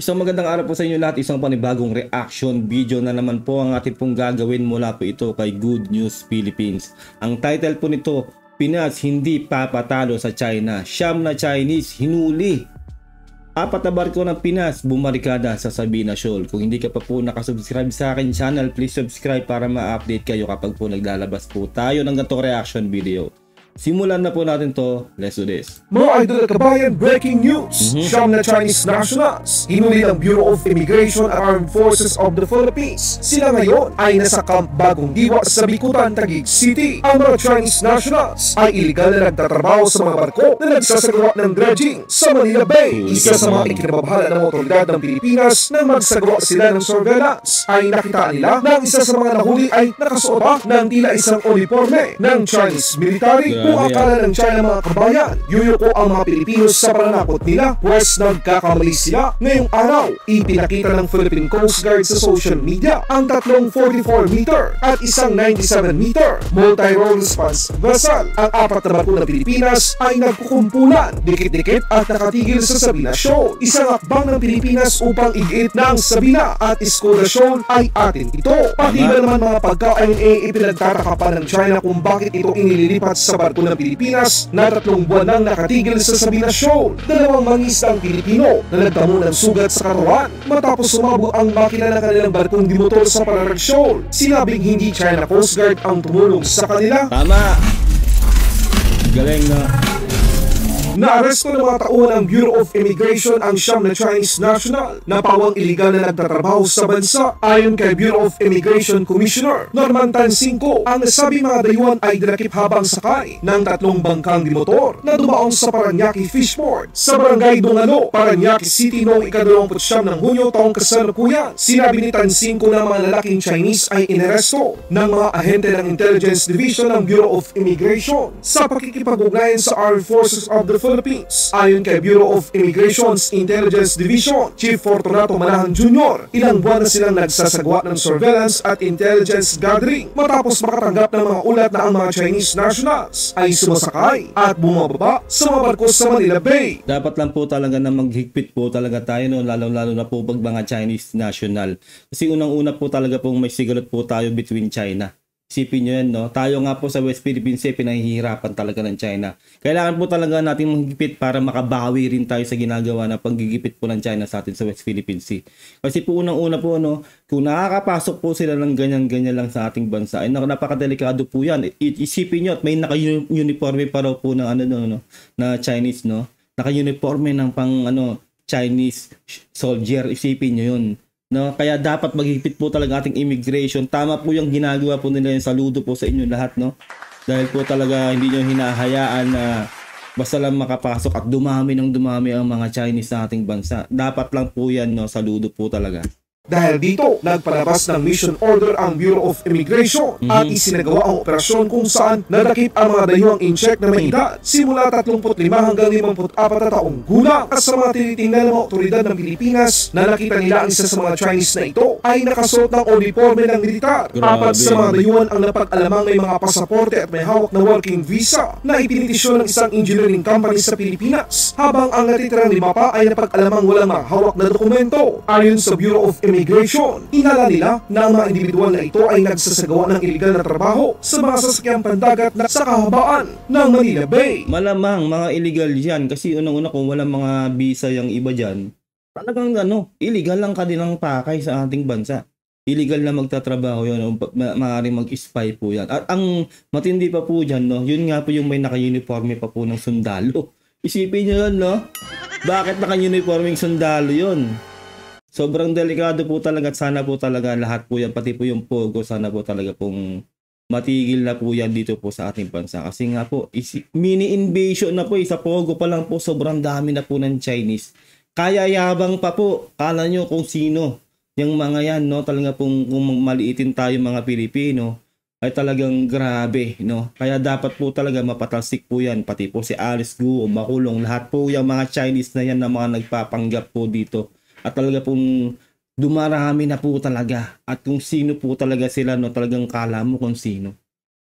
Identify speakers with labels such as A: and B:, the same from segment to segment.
A: Isang magandang araw po sa inyo lahat, isang panibagong reaction video na naman po ang ating pong gagawin mula po ito kay Good News Philippines. Ang title po nito, Pinas hindi papatalo sa China, siyam na Chinese hinuli. Apat na barko ng Pinas bumarikada sa Sabina Shoal. Kung hindi ka pa po nakasubscribe sa akin channel, please subscribe para ma-update kayo kapag po naglalabas po tayo ng ganitong reaction video. Simulan na po natin to. Let's do this.
B: Mga idol at kabayan, breaking news! Siyam na Chinese nationals hinuli ng Bureau of Immigration at Armed Forces of the Philippines. Sila ngayon ay nasa Camp Bagong Diwa sa Bicutan, Taguig City. Ang mga Chinese nationals ay iligal na nagtatrabaho sa mga barko na nagsasagawa ng dredging sa Manila Bay. Isa sa mga ikinababahala ng otoridad ng Pilipinas nang magsagawa sila ng surveillance ay nakita nila na ang isa sa mga nahuli ay nakasuot pa ng tila isang uniforme ng Chinese military. Kung akala ng China mga kabayan, yuyuko ang mga Pilipinos sa pananakot nila, pues nagkakamali sila. Ngayong araw, ipinakita ng Philippine Coast Guard sa social media ang tatlong 44-meter at isang 97-meter multi-role response vessel. Ang apat na barko ng Pilipinas ay nagkukumpulan, dikit-dikit at nakatigil sa Sabina Shoal. Isang akbang ng Pilipinas upang igiit ng Sabina at Escuda Shoal ay atin ito. Pati ba naman mga pagkain ipinagtataka pa ng China kung bakit ito inililipat sa barko ng Pilipinas na 3 buwan nang nakatigil sa Sabina Shoal. Dalawang mangisdang Pilipino na nagtamo ng sugat sa katawan matapos sumabog ang makina ng kanilang barkong dimotor sa Panarag Shoal. Sinabing hindi China Coast Guard ang tumulong sa kanila.
A: Tama! Galing na.
B: Naaresto ng mga tauhan ng Bureau of Immigration ang siyam na Chinese national na pawang iligal na nagtatrabaho sa bansa. Ayon kay Bureau of Immigration Commissioner Norman Tansinko, ang nasabing mga dayuhan ay dinakip habang sakay ng 3 bangkang dimotor na dumaong sa Paranaque Fishport sa Barangay Dungalo, Paranaque City noong ika-29 ng Hunyo taong kasalukuyan. Sinabi ni Tansinko na mga lalaking Chinese ay inaresto ng mga ahente ng Intelligence Division ng Bureau of Immigration sa pakikipag-ugnayan sa Armed Forces of the Philippines. Ayon kay Bureau of Immigration's Intelligence Division Chief Fortunato Manahan Jr., ilang buwan na silang nagsasagawa ng surveillance at intelligence gathering matapos makatanggap ng mga ulat na ang mga Chinese nationals ay sumasakay at bumababa sa mga barko sa Manila Bay.
A: Dapat lang po talaga na maghigpit po talaga tayo, no? Lalo na po pag mga Chinese national. Kasi unang-una po talaga pong may sigalot po tayo between China. Isipin nyo yan, no? Tayo nga po sa West Philippines pinahihirapan talaga ng China. Kailangan po talaga natin maghigpit para makabawi rin tayo sa ginagawa na paggigipit po ng China sa atin sa West Philippines Sea. Kasi po unang-una po, no, kung nakakapasok po sila ng ganyan-ganyan lang sa ating bansa, ay napakadelikado po yan. Isipin nyo at may naka-uniforme pa raw po ng na Chinese, no? Naka-uniforme ng pang Chinese soldier. Isipin nyo yun. No, kaya dapat maghigpit po talaga ating immigration. Tama po yung ginagawa po nila, yung saludo po sa inyo lahat, no? Dahil po talaga hindi nyo hinahayaan na basta lang makapasok at dumami ang mga Chinese sa ating bansa. Dapat lang po yan, no? Saludo po talaga.
B: Dahil dito, nagpalabas ng mission order ang Bureau of Immigration at isinagawa ang operasyon kung saan nadakip ang mga dayuhang in-check na may edad simula 35 hanggang 54 na taong gulang. At sa mga tinitingnan ng mga otoridad ng Pilipinas na nakita nila ang isa sa mga Chinese na ito ay nakasuot ng uniforme ng militar. Apat sa mga dayuhan ang napag-alamang may mga pasaporte at may hawak na working visa na ipinitisyon ng isang engineering company sa Pilipinas, habang ang natitirang 5 pa ay napag-alamang walang mga hawak na dokumento. Ayon sa Bureau of Immigration, inala nila na ang mga individual na ito ay nagsasagawa ng iligal na trabaho sa mga sasakyang pandagat na sa kahabaan ng Manila Bay.
A: Malamang mga illegal yan kasi unang-una kung walang mga visa yung iba dyan, talagang illegal lang kanilang pakay sa ating bansa. Illegal na magtatrabaho yun, maaaring mag-spy po yan. At ang matindi pa po dyan, no, yun nga po yung may naka-uniforme pa po ng sundalo. Isipin nyo yun, no? Bakit naka-uniforme yung sundalo yun? Sobrang delikado po talaga at sana po talaga lahat po yan, pati po yung Pogo, sana po talaga pong matigil na po yan dito po sa ating bansa. Kasi nga po, mini invasion na po, sa Pogo pa lang po, sobrang dami na po ng Chinese. Kaya yabang pa po, kala nyo kung sino yung mga yan, no? Talaga pong kung maliitin tayo mga Pilipino, ay talagang grabe, no? Kaya dapat po talaga mapatalsik po yan, pati po si Alice Guo, makulong, lahat po yung mga Chinese na yan na mga nagpapanggap po dito. At talaga pong dumarami na po talaga. At kung sino po talaga sila, no, talagang kala mo kung sino.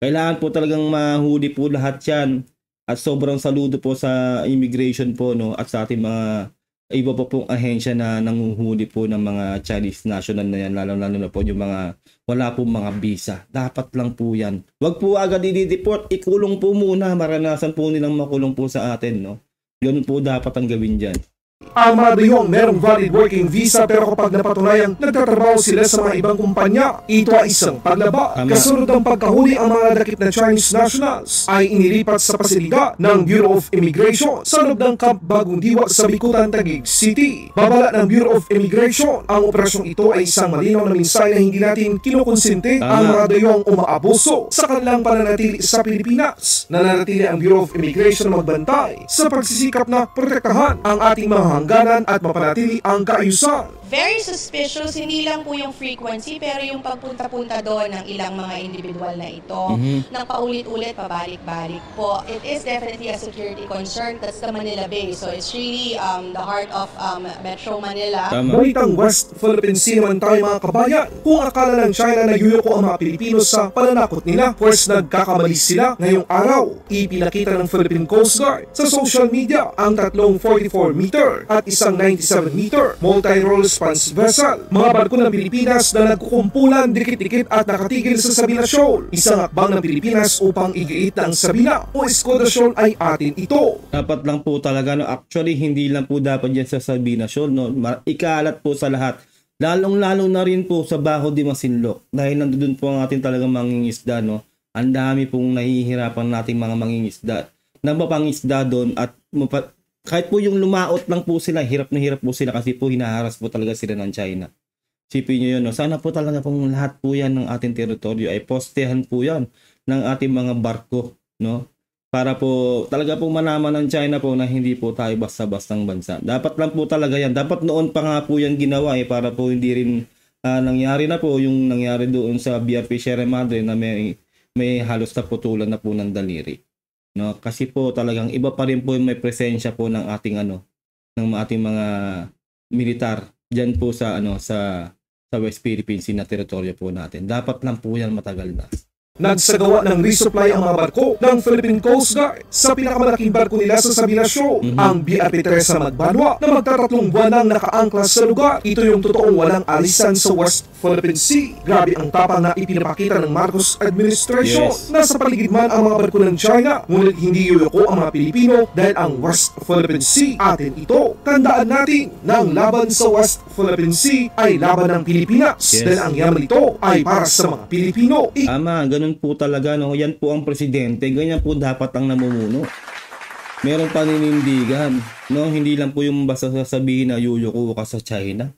A: Kailangan po talagang mahuli po lahat yan. At sobrang saludo po sa immigration po, no, at sa ating mga iba pa pong ahensya na nanguhuli po ng mga Chinese national na yan, lalo-lalo na po yung mga wala pong mga visa. Dapat lang po yan. Wag po agad i-deport, ikulong po muna, maranasan po nilang makulong po sa atin, no? Ganun po dapat ang gawin dyan.
B: Ang mga dayong merong valid working visa pero kapag napatunayang nagtatrabaho sila sa mga ibang kumpanya, ito ay isang paglaba.
A: Tama.
B: Kasunod ng pagkahuli, ang mga dakip na Chinese nationals ay inilipat sa pasilidad ng Bureau of Immigration sa loob ng Camp Bagong Diwa sa Bikutan, Taguig City. Babala ng Bureau of Immigration, ang operasyong ito ay isang malinaw na mensahe na hindi natin kinukonsente ang mga dayong umaabuso sa kanilang pananatili sa Pilipinas. Nananatili ang Bureau of Immigration na magbantay sa pagsisikap na protektahan ang ating mga hangganan at mapanatili ang kaayusan.
C: Very suspicious, hindi lang po yung frequency, pero yung pagpunta-punta doon ng ilang mga individual na ito, ng paulit-ulit, pabalik-balik po. It is definitely a security concern. That's the Manila Bay. So it's really the heart of Metro Manila.
A: Tama.
B: Balitang West Philippine Sea naman tayo mga kabayan. Kung akala ng China na yuyoko ang mga Pilipino sa pananakot nila, pues nagkakamali sila ngayong araw. Ipinakita ng Philippine Coast Guard sa social media ang tatlong 44-meter at isang 97-meter multi-role response vessel. Mga barko ng Pilipinas na nagkukumpulan dikit-dikit at nakatigil sa Sabina Shoal. Isang akbang ng Pilipinas upang igiit ng Sabina o Escoda Shoal ay atin ito.
A: Dapat lang po talaga, no? Actually, hindi lang po dapat yan sa Sabina Shoal, no? Ikalat po sa lahat. Lalong-lalo na rin po sa Baho de Masinloc. Dahil nandun po ang ating talagang mangingisda, no? Ang dami pong nahihirapan nating mga mangingisda. Napapangisda doon at kahit po yung lumaot lang po sila, hirap na hirap po sila kasi po hinaharas po talaga sila ng China. Sipin nyo yun, no? Sana po talaga pong lahat po yan ng ating teritoryo ay postehan po yan ng ating mga barko, no? Para po talaga po malaman ng China po na hindi po tayo basta-bastang bansa. Dapat lang po talaga yan. Dapat noon pa nga po yan ginawa para po hindi rin nangyari na po yung nangyari doon sa BRP Sierra Madre na may halos na putulan na po ng daliri. No, kasi po talagang iba pa rin po yung may presensya po ng ating ng ating mga militar diyan po sa sa West Philippine Sea na teritoryo po natin. Dapat lang po yan matagal na.
B: Nagsagawa ng resupply ang mga barko ng Philippine Coast Guard sa pinakamalaking barko nila sa Sabina Shoal, ang BRP Teresa Magbanwa na magtatatlong buwan nang nakaangklas sa lugar. Ito yung totoong walang alisan sa West Philippine Sea. Grabe ang tapang na ipinapakita ng Marcos administration.
A: Yes.
B: Nasa paligid man ang mga barko ng China, ngunit hindi yuyoko ang mga Pilipino dahil ang West Philippine Sea atin ito. Tandaan natin na ang laban sa West Philippine Sea ay laban ng Pilipinas.
A: Yes.
B: Dahil ang yaman ito ay para sa mga Pilipino.
A: Tama, ganun po talaga, no? Yan po ang presidente, ganyan po dapat ang namumuno. Merong paninindigan, no? Hindi lang po yung basta sasabihin na yuyuko ka sa China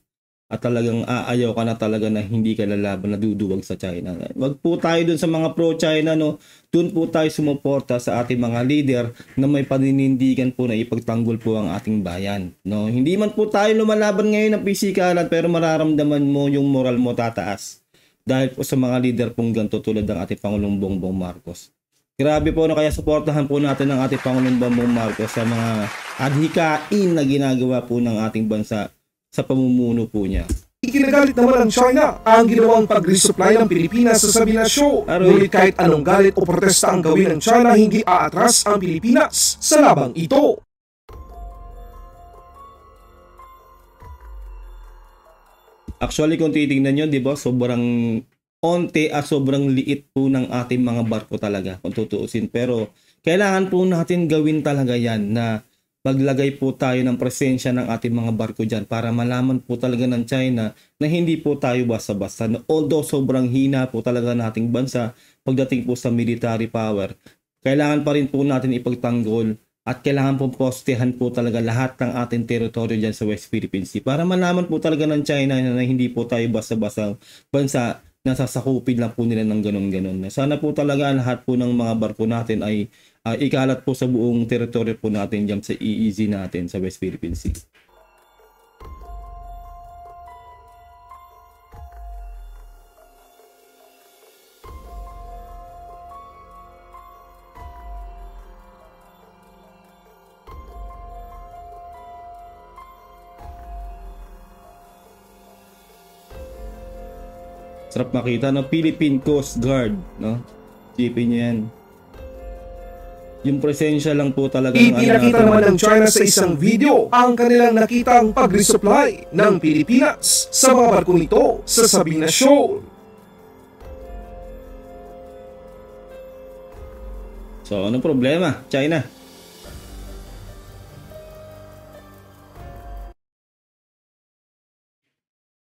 A: at talagang aayaw ka na talaga na hindi ka lalaban, na duduwag sa China. Wag po tayo dun sa mga pro-China, no? Dun po tayo sumuporta sa ating mga leader na may paninindigan po na ipagtanggol po ang ating bayan, no? Hindi man po tayo lumalaban ngayon ng pisikalan, pero mararamdaman mo yung moral mo tataas dahil po sa mga leader pong ganito tulad ng ating Pangulong Bongbong Marcos. Grabe po, no? Kaya suportahan po natin ang ating Pangulong Bongbong Marcos sa mga adhikain na ginagawa po ng ating bansa sa pamumuno po niya.
B: Ikinagalit naman ng China ang ginawang pag-resupply ng Pilipinas sa Sabina Shoal. Ngunit kahit anong galit o protesta ang gawin ng China, hindi aatras ang Pilipinas sa labang ito.
A: Actually, kung titingnan nyo, di ba, sobrang onte at sobrang liit po ng ating mga barko talaga, kung tutuusin. Pero kailangan po natin gawin talaga yan na maglagay po tayo ng presensya ng ating mga barko dyan para malaman po talaga ng China na hindi po tayo basta-basta. Although sobrang hina po talaga nating bansa pagdating po sa military power, kailangan pa rin po natin ipagtanggol at kailangan pong postehan po talaga lahat ng ating teritoryo dyan sa West Philippine Sea para malaman po talaga ng China na hindi po tayo basta-basta bansa na sasakupin lang po nila ng ganun-ganun. Sana po talaga lahat po ng mga barko natin ay ikalat po sa buong teritoryo po natin dyan sa EEZ natin sa West Philippine Sea. Sarap makita ng Philippine Coast Guard, no? Sipin niyo yan. Yung presensya lang po talaga ng
B: Ipinakita naman ng China sa isang video ang kanilang nakitang pag-resupply ng Pilipinas sa mga barkong ito sa Sabina Shoal.
A: So, anong problema, China?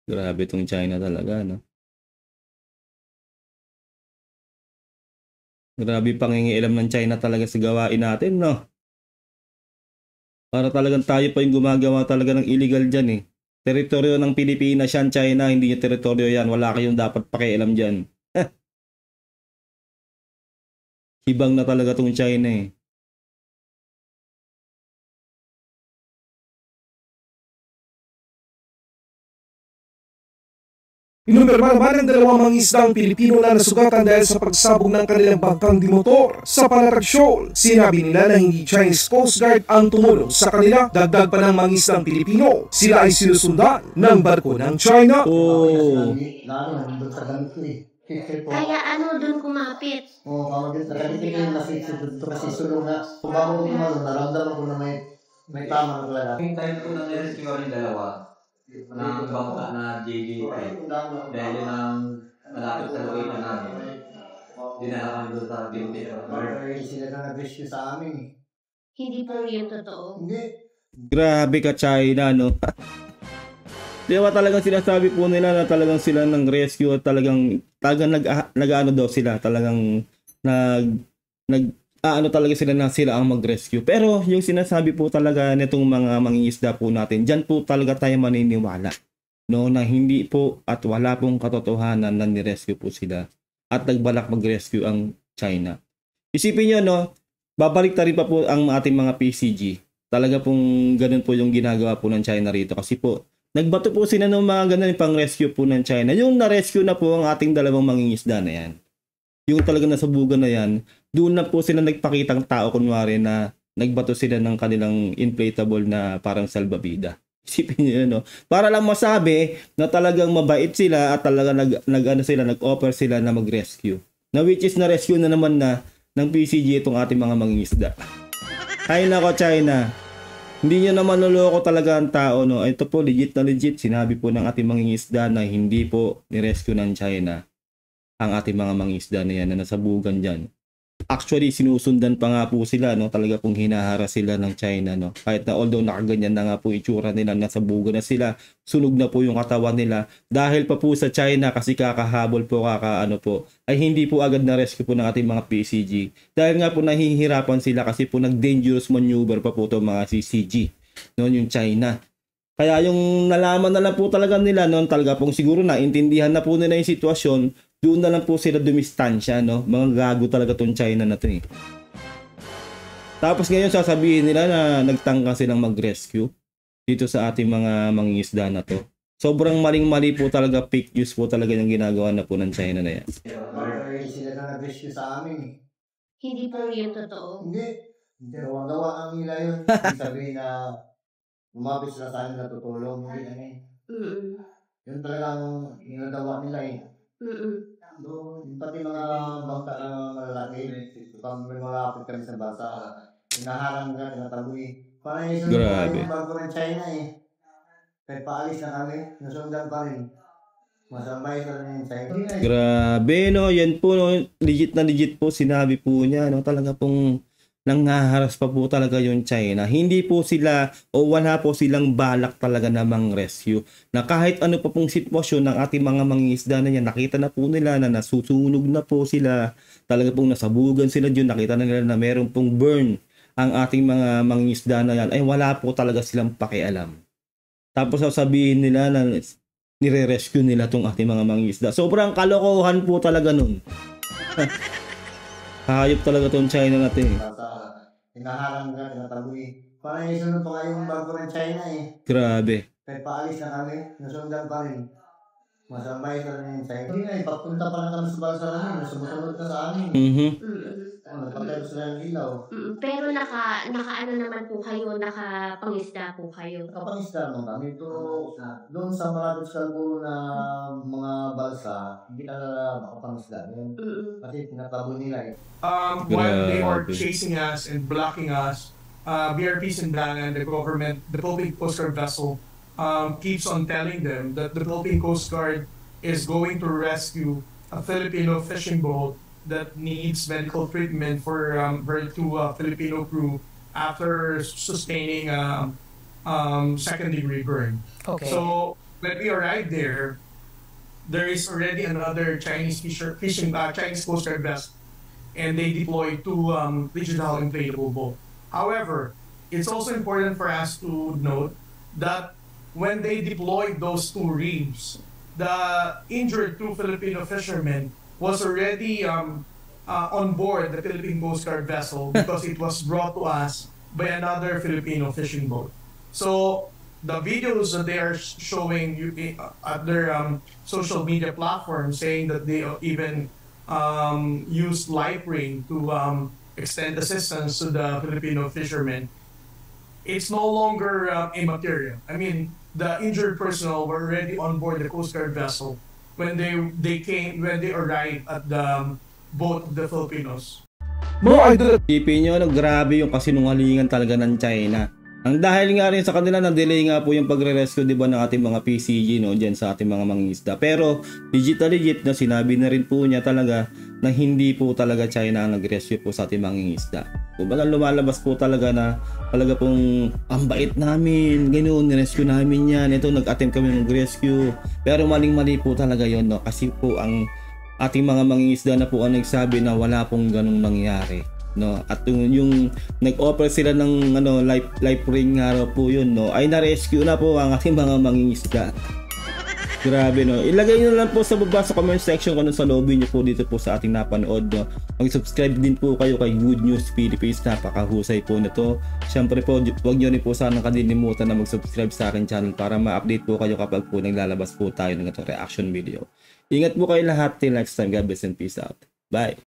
A: Grabe tong China talaga, no? Grabe pangingialam ng China talaga sa gawain natin, no? Para talagang tayo pa yung gumagawa talaga ng illegal dyan, eh. Teritoryo ng Pilipinas yan, China, hindi yung teritoryo yan. Wala kayong dapat pakialam dyan. Hibang na talaga tong China, eh.
B: Inumpirma naman ng dalawang mangingisdang Pilipino na nasugatan dahil sa pagsabog ng kanilang bangkang dimotor sa Panatag Shoal. Sinabi nila na hindi Chinese Coast Guard ang tumulong sa kanila. Dagdag pa ng mangingisdang Pilipino, sila ay sinusundan ng barko ng China.
D: Kaya ano doon kumapit?
E: Oo, kamagit. Nakalitin ko yung nasitsi dito kasi sulong na. Kung bago ko naman, naramdaman ko na may tama na talaga.
F: Yung time ko nang nirescue yung dalawa, ng bangka na JD5, dahil yun ang malapit sa location namin, dinala kami doon sa Binti.
E: Sila na nag-rescue sa amin.
D: Hindi po yung totoo.
E: Hindi.
A: Grabe ka, China, no? Di ba talagang sinasabi po nila na talagang sila ng rescue at talagang nag-ano daw sila, talagang ano talaga sila ang mag-rescue. Pero yung sinasabi po talaga nitong mga mangingisda po natin, dyan po talaga tayo maniniwala. No, na hindi po at wala pong katotohanan na ni-rescue po sila at nagbalak mag-rescue ang China. Isipin nyo, no, babalik ta rin pa po ang ating mga PCG. Talaga pong ganun po yung ginagawa po ng China rito. Kasi po, nagbato po sila ng mga ganun pang rescue po ng China. Yung na-rescue na po ang ating dalawang mangingisda na yan. Yung talaga nasabugan na yan, doon na po sila nagpakitang tao kunwari na nagbato sila ng kanilang inflatable na parang salbabida. Isipin niyo yun, no? Para lang masabi na talagang mabait sila at talaga nag-offer sila na mag-rescue. Na which is na-rescue na naman na ng PCG itong ating mga mangingisda. Ay nako, China. Hindi nyo naman naloko talaga ang tao, no? Ito po, legit na legit. Sinabi po ng ating mangingisda na hindi po ni-rescue ng China ang ating mga mangisda na yan na nasabugan dyan. Actually, sinusundan pa nga po sila, no? Talaga pong hinahara sila ng China, no? Kahit na although nakaganyan na nga po itsura nila, nasabugan na sila, sunog na po yung katawan nila. Dahil pa po sa China, kasi kakahabol po, ay hindi po agad na rescue po ng ating mga PCG. Dahil nga po nahihirapan sila kasi po nag-dangerous maneuver pa po itong mga CCG, no? Yung China. Kaya yung nalaman na lang po talaga nila, no? Talaga pong siguro naintindihan na po nila yung sitwasyon, doon na lang po sila dumistansya, no? Mga gago talaga tong China na to, eh. Tapos ngayon sasabihin nila na nagtangka silang mag-rescue dito sa ating mga mangingisda na to. Sobrang maling-mali po talaga, fake news po talaga yung ginagawa na po ng China na yan.
E: Sila na nag-rescue sa amin.
D: Hindi po yung totoo.
E: Hindi. Gawa ang nila yun. Hindi sabihin na umabot sila sa amin na tutulong. Hindi. Yun talagang ginagawa nila, eh. Pati mga bangka na malalaki, pag may mga apit kami sa basa, hinaharang na, tinataboy. Parang yung
A: Grabe.
E: bago ng China, eh. Kahit paalis na kami, nasundan pa rin. Masambay sa rin yung China.
A: Grabe, no? Yan po, no? Legit na legit po, sinabi po niya, no? Talaga pong nanghaharas pa po talaga yung China. Hindi po sila o wala po silang balak talaga na mang-rescue. Na kahit ano pa pong sitwasyon ng ating mga mangingisda na yan, nakita na po nila na nasusunog na po sila. Talaga pong nasabugan sila dyan. Nakita na nila na meron pong burn ang ating mga mangingisda na yan. Ay wala po talaga silang pakialam. Tapos sasabihin nila na nire-rescue nila tong ating mga mangingisda. Sobrang kalokohan po talaga nun. Hayop talaga tong China natin, eh.
E: Hinaharang na, tinataboy. Parang isunod pa nga yung bago ng China, eh.
A: Grabe.
E: Kahit paalis na kami, nasundan pa rin. Masambay sa rin yung China. Hindi na, papunta pa na kami sa bansa namin, sumusunod na sa amin.
A: Mhm.
E: Nagpatay sila ng ilaw.
D: Pero naka-ano naman po kayo, nakapangisda po kayo.
E: Nakapangisda naman kami. Doon sa malapit sa Albulo na mga balsa, hindi na makapangisda. Kasi tinatabo nila eh.
B: While they are chasing us and blocking us, BRP Sindangan, the government, the Philippine Coast Guard vessel, keeps on telling them that the Philippine Coast Guard is going to rescue a Filipino fishing boat that needs medical treatment for her two Filipino crew after sustaining second-degree burn.
G: Okay.
B: So when we arrived there is already another Chinese Chinese Coast Guard vessel, and they deployed two regional inflatable boats. However, it's also important for us to note that when they deployed those two reefs, the injured two Filipino fishermen was already on board the Philippine Coast Guard vessel because it was brought to us by another Filipino fishing boat. So the videos that they are showing at their social media platforms, saying that they even used life ring to extend assistance to the Filipino fishermen, it's no longer immaterial. I mean, the injured personnel were already on board the Coast Guard vessel when they arrived at the boat of the Filipinos.
A: Isipin nyo, grabe yung kasinungalingan talaga ng China. Ang dahil nga rin sa kanila, na-delay nga po yung pagre-rescue, di ba, ng ating mga PCG, no, dyan sa ating mga mangingisda. Pero legit na sinabi na rin po niya talaga na hindi po talaga China ang nag-rescue po sa ating mangingisda. Kumbaga lumalabas po talaga na talaga pong ang bait namin, ganoon, ni-rescue namin yan, ito nag-attempt kami mag-rescue. Pero maling-mali po talaga yon, no, kasi po ang ating mga mangingisda na po ang nagsabi na wala pong ganung nangyari, no. At yung nag-offer sila ng life ring nga po yun, no, ay na-rescue na po ang ating mga mangingisda. Grabe, no. Ilagay nyo lang po sa baba sa comment section kung ano sa lobby nyo po dito po sa ating napanood, no. Mag-subscribe din po kayo kay Good News Philippines, napakahusay po nito. Siyempre po, huwag nyo rin po sanang kalilimutan na mag-subscribe sa akin channel para ma-update po kayo kapag po naglalabas po tayo ng ito reaction video. Ingat po kayo lahat, till next time, God bless and peace out. Bye!